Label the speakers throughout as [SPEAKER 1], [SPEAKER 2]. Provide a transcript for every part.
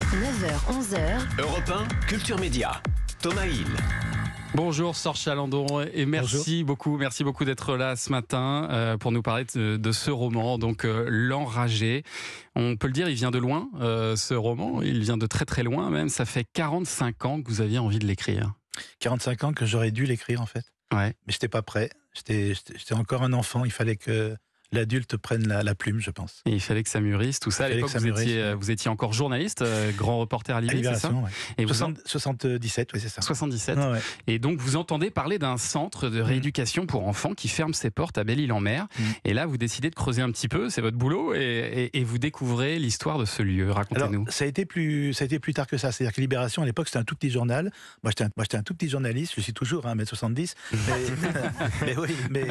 [SPEAKER 1] 9h, 11h.
[SPEAKER 2] Europe 1, Culture Média. Thomas Hill.
[SPEAKER 3] Bonjour Sorge Chalandon et merci beaucoup d'être là ce matin pour nous parler de ce roman, donc L'Enragé. On peut le dire, il vient de loin, ce roman, il vient de très très loin même, ça fait 45 ans que vous aviez envie de l'écrire.
[SPEAKER 4] 45 ans que j'aurais dû l'écrire en fait,
[SPEAKER 3] Ouais.
[SPEAKER 4] mais j'étais pas prêt, j'étais encore un enfant, il fallait que l'adulte prenne la plume, je pense.
[SPEAKER 3] Et il fallait que ça mûrisse, tout ça. À l'époque, vous étiez encore journaliste, grand reporter à Libé, c'est ça?
[SPEAKER 4] Ouais.
[SPEAKER 3] Et
[SPEAKER 4] 77, oui c'est ça.
[SPEAKER 3] 77.
[SPEAKER 4] Ouais.
[SPEAKER 3] Et donc vous entendez parler d'un centre de rééducation pour enfants qui ferme ses portes à Belle-Île-en-Mer. Et là, vous décidez de creuser un petit peu, c'est votre boulot, et vous découvrez l'histoire de ce lieu. Racontez-nous.
[SPEAKER 4] Alors, ça a été plus tard que ça. C'est-à-dire que Libération, à l'époque, c'était un tout petit journal. Moi, j'étais un tout petit journaliste. Je suis toujours à 1m70. Mais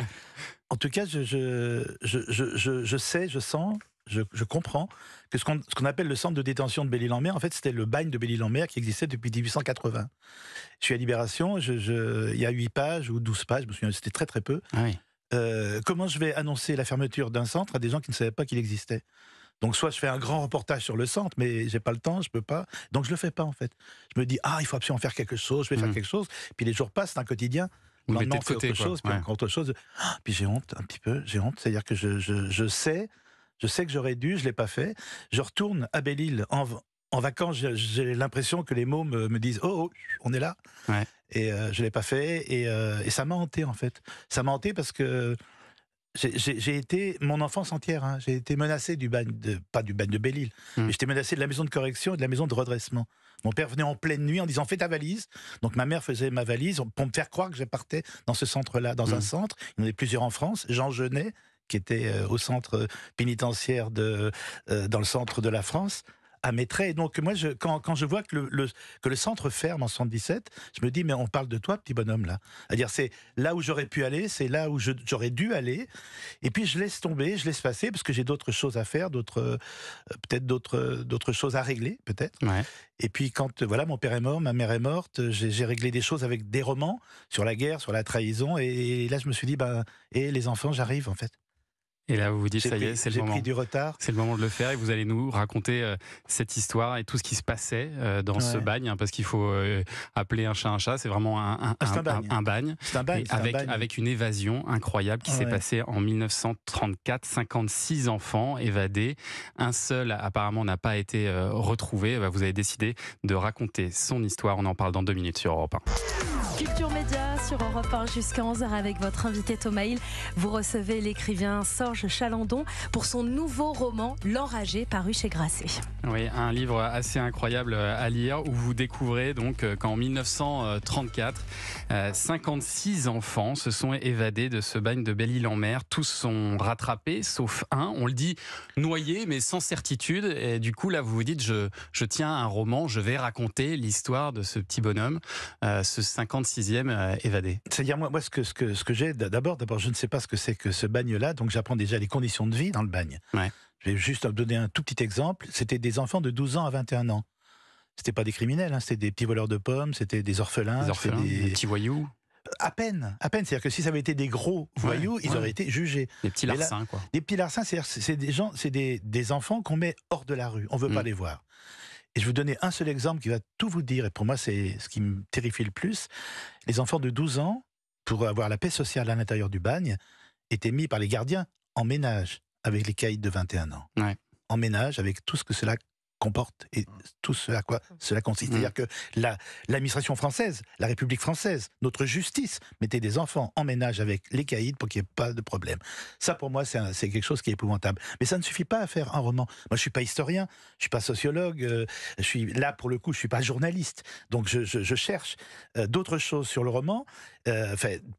[SPEAKER 4] en tout cas, je sais, je sens, je comprends que ce qu'on appelle le centre de détention de Belle-Île-en-Mer, en fait, c'était le bagne de Belle-Île-en-Mer qui existait depuis 1880. Je suis à Libération, il y a 8 pages ou 12 pages, je me souviens, c'était très très peu.
[SPEAKER 3] Ah oui.
[SPEAKER 4] Comment je vais annoncer la fermeture d'un centre à des gens qui ne savaient pas qu'il existait? Donc soit je fais un grand reportage sur le centre, mais j'ai pas le temps, je peux pas, donc je le fais pas en fait. Je me dis il faut absolument faire quelque chose, je vais faire quelque chose, puis les jours passent, c'est un quotidien.
[SPEAKER 3] Vous le
[SPEAKER 4] Maintenant,
[SPEAKER 3] mettez de côté,
[SPEAKER 4] autre chose, puis
[SPEAKER 3] ouais.
[SPEAKER 4] encore autre chose. Puis j'ai honte, un petit peu, j'ai honte. C'est-à-dire que je sais que j'aurais dû, je l'ai pas fait. Je retourne à Belle-Île en vacances, j'ai l'impression que les mots me disent oh, on est là.
[SPEAKER 3] Ouais.
[SPEAKER 4] Et je l'ai pas fait, et ça m'a hanté en fait. Ça m'a hanté parce que j'ai été, mon enfance entière, j'ai été menacé pas du bagne de Belle-Île, mais j'étais menacé de la maison de correction et de la maison de redressement. Mon père venait en pleine nuit en disant fais ta valise. Donc ma mère faisait ma valise pour me faire croire que je partais dans ce centre-là, dans un centre. Il y en avait plusieurs en France. Jean Genet, qui était au centre pénitentiaire dans le centre de la France, à Maitret. Et donc moi, quand je vois que le centre ferme en 77, je me dis mais on parle de toi, petit bonhomme là. C'est-à-dire c'est là où j'aurais pu aller, c'est là où j'aurais dû aller. Et puis je laisse tomber, je laisse passer parce que j'ai d'autres choses à faire, peut-être d'autres choses à régler, peut-être.
[SPEAKER 3] Ouais.
[SPEAKER 4] Et puis quand mon père est mort, ma mère est morte, j'ai réglé des choses avec des romans sur la guerre, sur la trahison. Et là je me suis dit les enfants, j'arrive en fait.
[SPEAKER 3] Et là, vous vous dites, ça y est, c'est le moment.
[SPEAKER 4] J'ai pris du retard.
[SPEAKER 3] C'est le moment de le faire et vous allez nous raconter cette histoire et tout ce qui se passait dans ce bagne, parce qu'il faut appeler un chat. C'est vraiment un bagne.
[SPEAKER 4] C'est un bagne.
[SPEAKER 3] Avec une évasion incroyable qui s'est passée en 1934. 56 enfants évadés. Un seul, apparemment, n'a pas été retrouvé. Vous avez décidé de raconter son histoire. On en parle dans 2 minutes sur Europe 1.
[SPEAKER 1] Culture Média sur Europe 1 jusqu'à 11h avec votre invité Thomas Hill. Vous recevez l'écrivain Sorge Chalandon pour son nouveau roman L'Enragé, paru chez Grasset.
[SPEAKER 3] Oui, un livre assez incroyable à lire où vous découvrez donc qu'en 1934, 56 enfants se sont évadés de ce bagne de Belle-Île-en-Mer. Tous sont rattrapés, sauf un. On le dit noyé, mais sans certitude. Et du coup, là, vous vous dites, je tiens un roman, je vais raconter l'histoire de ce petit bonhomme, ce 56e évadé.
[SPEAKER 4] C'est-à-dire, moi ce que j'ai, d'abord, je ne sais pas ce que c'est que ce bagne-là, donc j'apprends déjà les conditions de vie dans le bagne. Ouais. Je vais juste donner un tout petit exemple. C'était des enfants de 12 ans à 21 ans. C'était pas des criminels, c'était des petits voleurs de pommes, c'était des orphelins.
[SPEAKER 3] Des petits voyous.
[SPEAKER 4] À peine. C'est-à-dire que si ça avait été des gros voyous, ils auraient été jugés.
[SPEAKER 3] Des petits larcins, quoi.
[SPEAKER 4] Des petits larcins, c'est des enfants qu'on met hors de la rue. On veut pas les voir. Et je vais vous donner un seul exemple qui va tout vous dire, et pour moi c'est ce qui me terrifie le plus. Les enfants de 12 ans, pour avoir la paix sociale à l'intérieur du bagne, étaient mis par les gardiens en ménage avec les caïds de 21 ans. Ouais. En ménage avec tout ce que cela comporte et tout ce à quoi cela consiste. C'est-à-dire que l'administration française, la République française, notre justice mettait des enfants en ménage avec les caïds pour qu'il n'y ait pas de problème. Ça, pour moi, c'est quelque chose qui est épouvantable. Mais ça ne suffit pas à faire un roman. Moi, je ne suis pas historien, je ne suis pas sociologue, je suis là, pour le coup, je ne suis pas journaliste. Donc, je cherche d'autres choses sur le roman,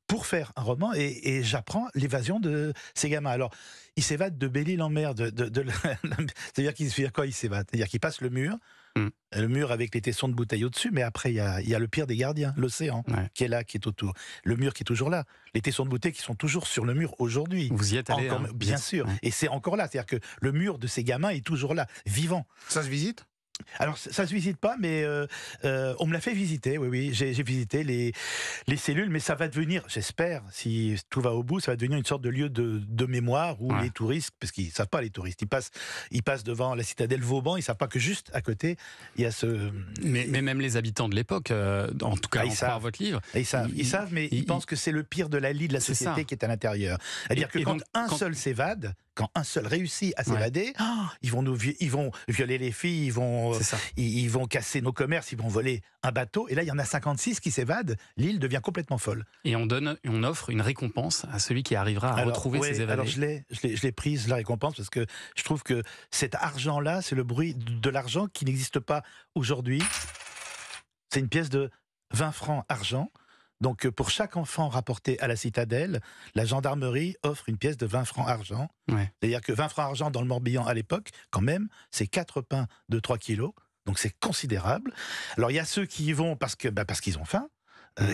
[SPEAKER 4] pour faire un roman, et j'apprends l'évasion de ces gamins. Alors, ils s'évadent de Belle-Île-en-Mer, c'est-à-dire qu'ils s'évadent, c'est-à-dire qu'ils passent le mur avec les tessons de bouteilles au-dessus, mais après il y a le pire des gardiens, l'océan, qui est là, qui est autour, le mur qui est toujours là, les tessons de bouteilles qui sont toujours sur le mur aujourd'hui.
[SPEAKER 3] Vous y êtes allé,
[SPEAKER 4] bien sûr, et c'est encore là, c'est-à-dire que le mur de ces gamins est toujours là, vivant.
[SPEAKER 5] Ça se visite ?
[SPEAKER 4] Alors, ça se visite pas, mais on me l'a fait visiter, oui. J'ai visité les cellules, mais ça va devenir, j'espère, si tout va au bout, ça va devenir une sorte de lieu de mémoire où les touristes, parce qu'ils savent pas les touristes, ils passent devant la citadelle Vauban, ils savent pas que juste à côté, il y a ce...
[SPEAKER 3] Mais même les habitants de l'époque, en tout cas, ils savent votre livre.
[SPEAKER 4] Ils savent, mais ils pensent que c'est le pire de la lie de la société qui est à l'intérieur. C'est-à-dire que quand un seul s'évade, quand un seul réussit à s'évader, ils vont violer les filles, ils vont casser nos commerces, ils vont voler un bateau. Et là, il y en a 56 qui s'évadent. L'île devient complètement folle.
[SPEAKER 3] Et on offre une récompense à celui qui arrivera à retrouver ses évadés.
[SPEAKER 4] Alors, je l'ai prise, la récompense, parce que je trouve que cet argent-là, c'est le bruit de l'argent qui n'existe pas aujourd'hui. C'est une pièce de 20 francs argent. Donc, pour chaque enfant rapporté à la citadelle, la gendarmerie offre une pièce de 20 francs argent. C'est-à-dire que 20 francs argent dans le Morbihan à l'époque, quand même, c'est 4 pains de 3 kilos. Donc, c'est considérable. Alors, il y a ceux qui y vont parce qu'ils ont faim.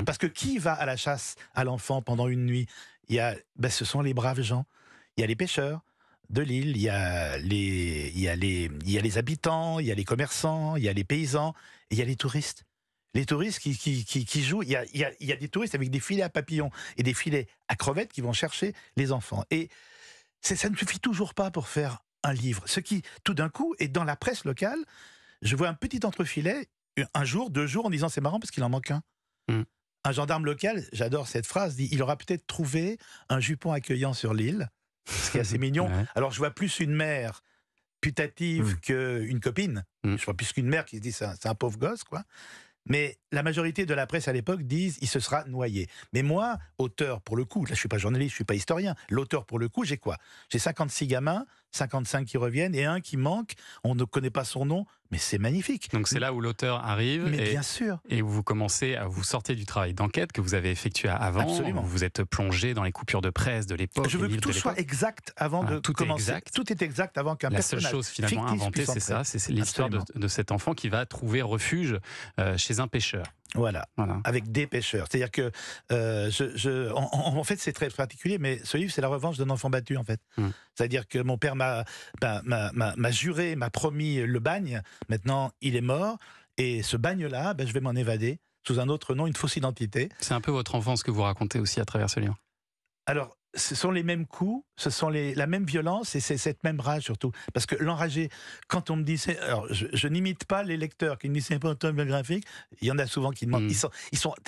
[SPEAKER 4] Parce que qui va à la chasse à l'enfant pendant une nuit? Ce sont les braves gens. Il y a les pêcheurs de l'île, il y a les habitants, il y a les commerçants, il y a les paysans, et il y a les touristes. Les touristes qui jouent, il y a des touristes avec des filets à papillons et des filets à crevettes qui vont chercher les enfants. Et ça ne suffit toujours pas pour faire un livre. Ce qui, tout d'un coup, est dans la presse locale, je vois un petit entrefilet, un jour, 2 jours, en disant c'est marrant parce qu'il en manque un. Un gendarme local, j'adore cette phrase, dit il aura peut-être trouvé un jupon accueillant sur l'île, ce qui est assez mignon. Alors je vois plus une mère putative qu'une copine. Je vois plus qu'une mère qui se dit c'est un pauvre gosse, quoi. Mais la majorité de la presse à l'époque disent il se sera noyé. Mais moi, auteur pour le coup, là je suis pas journaliste, je suis pas historien, l'auteur pour le coup, j'ai quoi? J'ai 56 gamins, 55 qui reviennent et un qui manque, on ne connaît pas son nom, mais c'est magnifique.
[SPEAKER 3] Donc c'est là où l'auteur arrive
[SPEAKER 4] bien sûr.
[SPEAKER 3] Et vous commencez à vous sortir du travail d'enquête que vous avez effectué avant.
[SPEAKER 4] Absolument.
[SPEAKER 3] Vous vous êtes plongé dans les coupures de presse de l'époque.
[SPEAKER 4] Je veux que tout soit exact avant de commencer. Tout est exact avant qu'un personnage
[SPEAKER 3] La seule chose finalement inventée, c'est ça, c'est l'histoire de cet enfant qui va trouver refuge chez un pêcheur.
[SPEAKER 4] Voilà, avec des pêcheurs. C'est-à-dire que, en fait, c'est très particulier, mais ce livre, c'est la revanche d'un enfant battu, en fait. C'est-à-dire que mon père m'a juré, m'a promis le bagne. Maintenant, il est mort. Et ce bagne-là, je vais m'en évader sous un autre nom, une fausse identité.
[SPEAKER 3] C'est un peu votre enfance que vous racontez aussi à travers ce livre.
[SPEAKER 4] Alors, ce sont les mêmes coups, ce sont la même violence et c'est cette même rage surtout. Parce que l'enragé, quand on me dit... Alors, je n'imite pas les lecteurs qui me disent c'est pas autobiographique. Il y en a souvent qui demandent...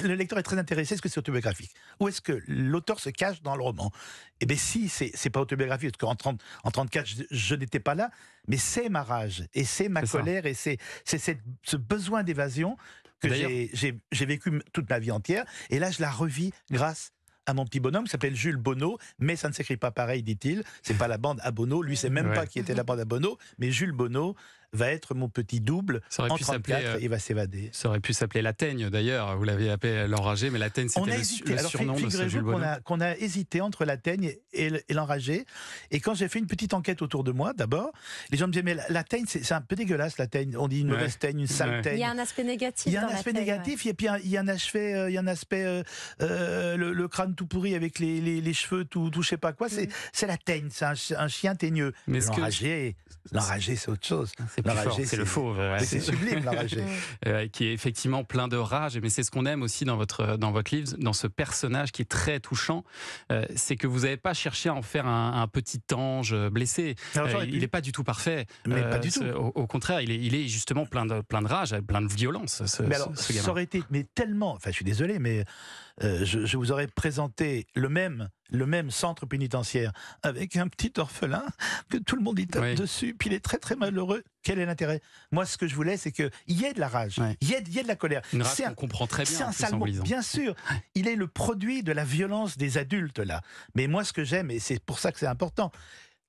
[SPEAKER 4] Le lecteur est très intéressé, est-ce que c'est autobiographique? Ou est-ce que l'auteur se cache dans le roman? Eh bien si, c'est pas autobiographique, parce qu'en 1934, je n'étais pas là, mais c'est ma rage, et c'est ma colère, et c'est ce besoin d'évasion que j'ai vécu toute ma vie entière. Et là, je la revis grâce à mon petit bonhomme qui s'appelle Jules Bonneau, mais ça ne s'écrit pas pareil, dit-il. C'est pas la bande à Bonneau, lui c'est même pas qui était la bande à Bonneau, mais Jules Bonneau va être mon petit double en 1934, il va s'évader.
[SPEAKER 3] Ça aurait pu s'appeler La Teigne d'ailleurs, vous l'avez appelé l'enragé, mais La Teigne c'était le surnom de ce Jules Bonneau.
[SPEAKER 4] qu'on a hésité entre La Teigne et l'enragé, et quand j'ai fait une petite enquête autour de moi, d'abord, les gens me disaient mais la Teigne c'est un peu dégueulasse, la Teigne, on dit une mauvaise Teigne, une sale Teigne.
[SPEAKER 1] Il y a un aspect négatif.
[SPEAKER 4] Il y a un aspect négatif, et puis il y a un aspect, le crâne tout pourri avec les cheveux tout je sais pas quoi, c'est la Teigne, c'est un chien teigneux. Mais l'enragé c'est autre chose.
[SPEAKER 3] C'est le fauve.
[SPEAKER 4] C'est sublime, l'enragé.
[SPEAKER 3] Qui est effectivement plein de rage, mais c'est ce qu'on aime aussi dans votre livre, dans ce personnage qui est très touchant, c'est que vous n'avez pas cherché à en faire un petit ange blessé. Il n'est pas du tout parfait.
[SPEAKER 4] Mais pas du tout.
[SPEAKER 3] Au contraire, il est justement plein de rage, plein de violence. Ce gamin.
[SPEAKER 4] Ça aurait été tellement... Enfin, je suis désolé, mais je vous aurais présenté le même centre pénitentiaire avec un petit orphelin que tout le monde y tape dessus, puis il est très très malheureux. Quel est l'intérêt? Moi, ce que je voulais, c'est qu'il y ait de la rage, il y ait de la colère.
[SPEAKER 3] Une rage qu'on comprend très bien.
[SPEAKER 4] C'est un salmon, bien sûr. Il est le produit de la violence des adultes, là. Mais moi, ce que j'aime, et c'est pour ça que c'est important,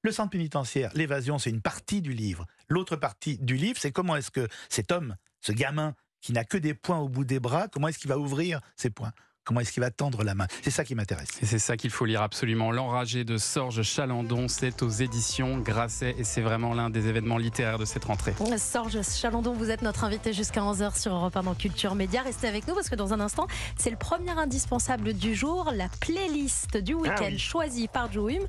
[SPEAKER 4] le centre pénitentiaire, l'évasion, c'est une partie du livre. L'autre partie du livre, c'est comment est-ce que cet homme, ce gamin, qui n'a que des poings au bout des bras, comment est-ce qu'il va ouvrir ses poings? Comment est-ce qu'il va tendre la main? C'est ça qui m'intéresse.
[SPEAKER 3] Et c'est ça qu'il faut lire absolument. L'enragé de Sorge Chalandon, c'est aux éditions Grasset et c'est vraiment l'un des événements littéraires de cette rentrée.
[SPEAKER 1] Sorge Chalandon, vous êtes notre invité jusqu'à 11h sur Europe 1 dans Culture Média. Restez avec nous parce que dans un instant, c'est le premier indispensable du jour, la playlist du week-end choisie par Joe Hume.